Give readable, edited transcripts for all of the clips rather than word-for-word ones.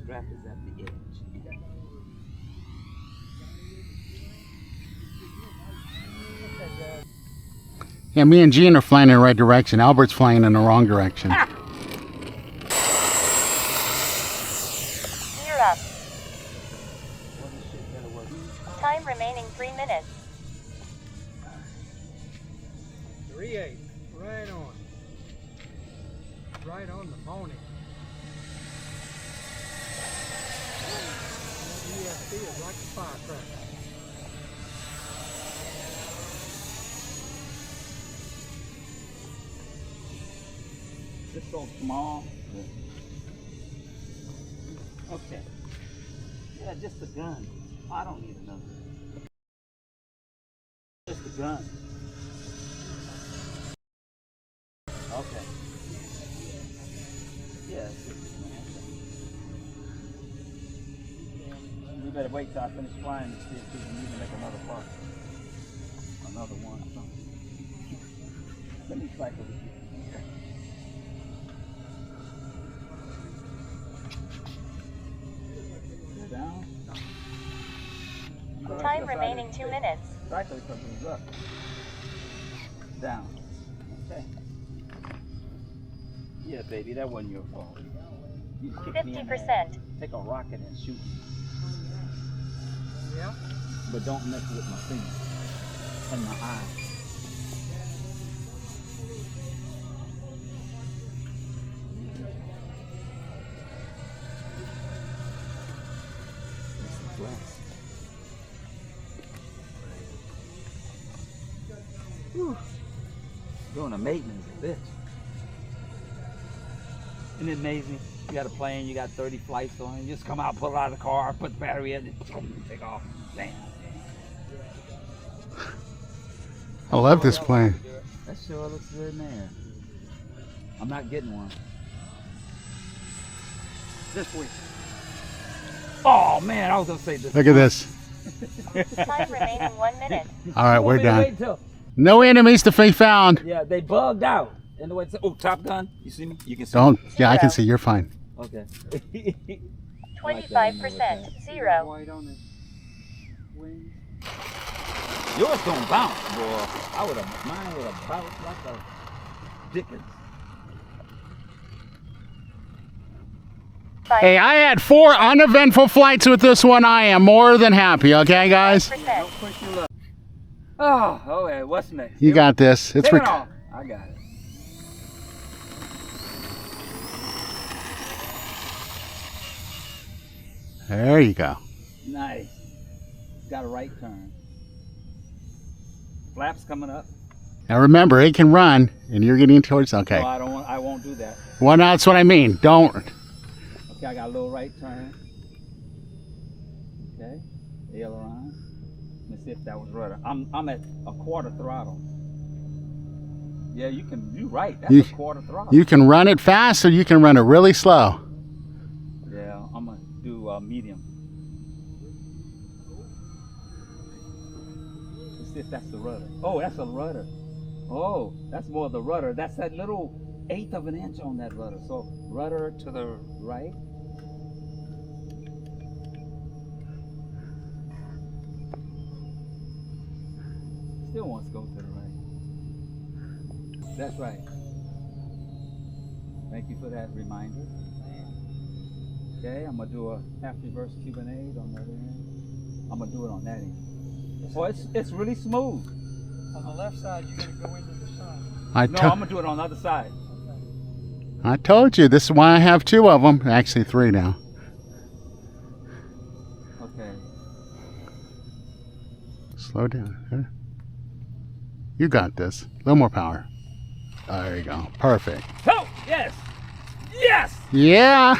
strap is at the edge. Yeah, me and Gene are flying in the right direction. Albert's flying in the wrong direction. Gear up. Time remaining 3 minutes. 3-8, right on. Right on the pony. ESP is like a firecracker. Just so small. Okay. Yeah, just a gun. I don't need another. Just a gun. Okay. Yeah, it's just a small thing. We better wait till I finish flying to see if we can even make another part. Another one or something. Let me cycle with you. Down. Time remaining 2 minutes. Cycle comes up. Down. Okay. Yeah, baby, that wasn't your fault. You kicked me in the ass. 50%. Take a rocket and shoot me. Yeah. But don't mess with my finger and my eye. Whew. Doing a maintenance, bitch. Isn't it amazing? You got a plane, you got 30 flights on it, you just come out, pull it out of the car, put the battery in, and take off. Bam. I love this plane. That sure looks good, man. I'm not getting one. This week. Oh man, I was gonna say this. Look at this. Time remaining 1 minute. All right, we're done. Wait till, No enemies to be found. yeah, they bugged out. And the way it's, oh, Top Gun, you see me? You can see Don't. me. Yeah, I can see. You're fine. Okay. 25%. 0. White on it. Wings. Yours don't bounce, boy. Mine would have bounced like a Dickens. Hey, I had 4 uneventful flights with this one. I am more than happy. Okay, guys. 5%. Push your luck. Oh, okay. What's next? You got this. It's Take it off. I got it. There you go. Nice. Got a right turn. Flaps coming up. Now remember, it can run, and you're getting towards. Okay. No, I won't do that. Well, that's what I mean. Don't. Okay, I got a little right turn. Okay. Aileron. Let me see if that was rudder. I'm at a quarter throttle. Yeah, you're right. That's a quarter throttle. You can run it fast, or you can run it really slow. Yeah, I'm gonna do medium. Let's see if that's the rudder. Oh, that's a rudder. Oh, that's more the rudder. That's that little 1/8 of an inch on that rudder. So rudder to the right. Still wants to go to the right. That's right. Thank you for that reminder. Okay, I'm gonna do a half reverse Cubanade on the other end. I'm gonna do it on that end. Oh, it's really smooth. On the left side, you're going to go into the sun. No, I'm gonna do it on the other side. I told you. This is why I have 2 of them. Actually, 3 now. Okay. Slow down. Okay. You got this. A little more power. There you go. Perfect. Oh, yes! Yes! Yeah.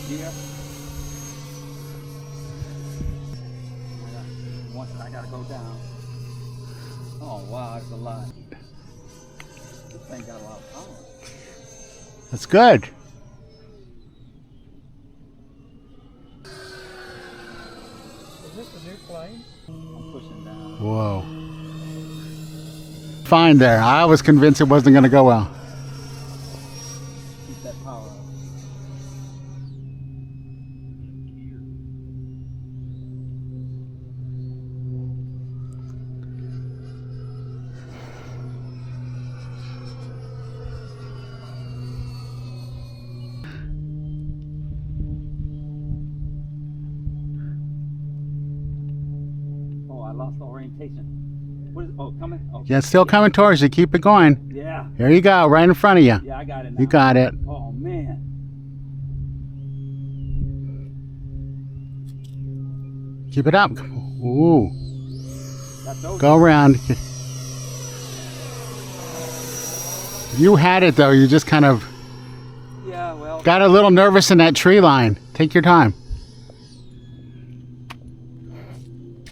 Here. Once I gotta go down. Oh wow, that's a lot. This thing got a lot of power. That's good. Is this a new plane? I'm pushing down. Whoa. Fine there. I was convinced it wasn't going to go well. Keep that power up. Oh, I lost the orientation. What is, oh, coming? Oh, Yeah, it's still coming towards you. Keep it going. yeah. Here you go, right in front of you. Yeah, I got it now. You got it. Oh, man. Keep it up. Ooh. That's over. Go around. You had it, though. You just kind of Yeah, well. got a little nervous in that tree line. Take your time.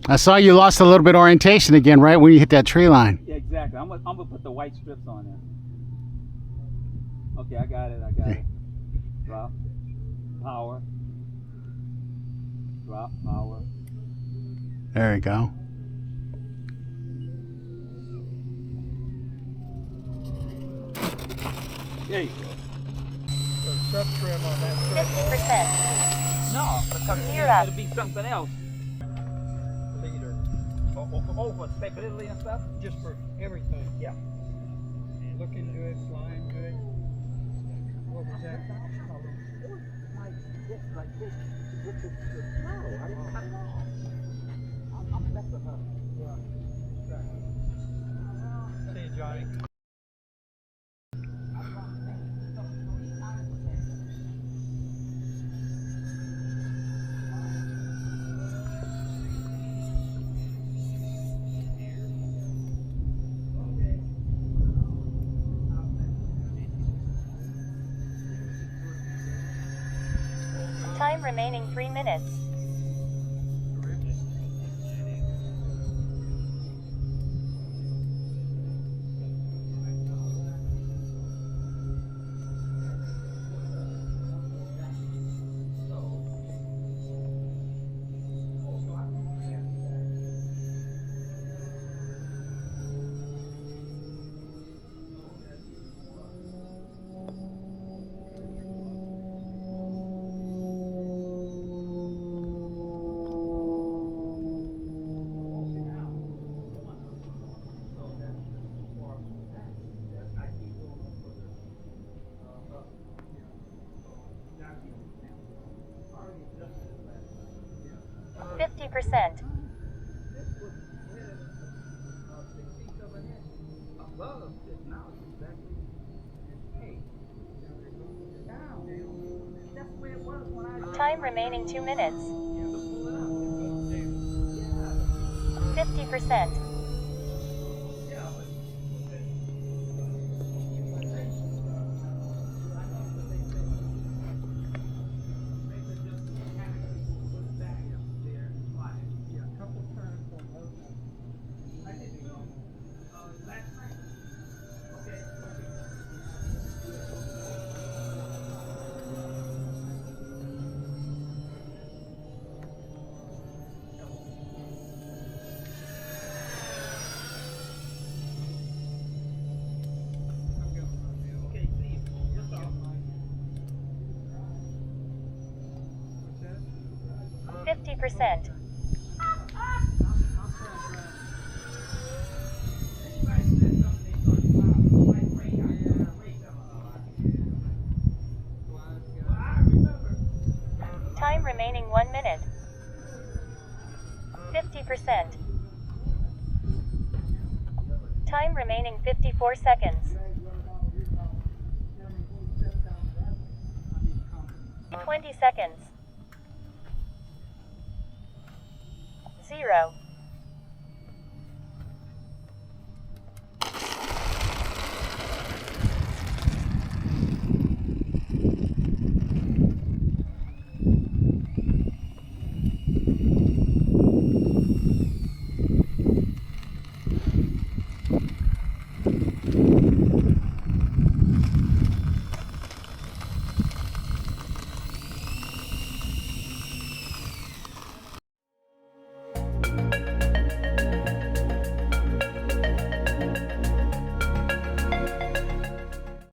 I saw you lost a little bit of orientation again, right when you hit that tree line. Yeah, exactly. I'm gonna put the white strips on there. Okay, I got it. I got it. Drop. Power. Drop. Power. There you go. There you go. There's sub trim on that side. 50%. No, because Gear up. it'll be something else. Leader. Oh, for stability and stuff? Just for everything. Yeah. Looking good, flying good. What was that? Like this. With the throttle. I didn't cut it off. I'm messing up. See you, Johnny. Time remaining 3 minutes. %. Time remaining 2 minutes. 50%. 20%. Time remaining 1 minute. 50%. Time remaining 54 seconds. 20 seconds. 0.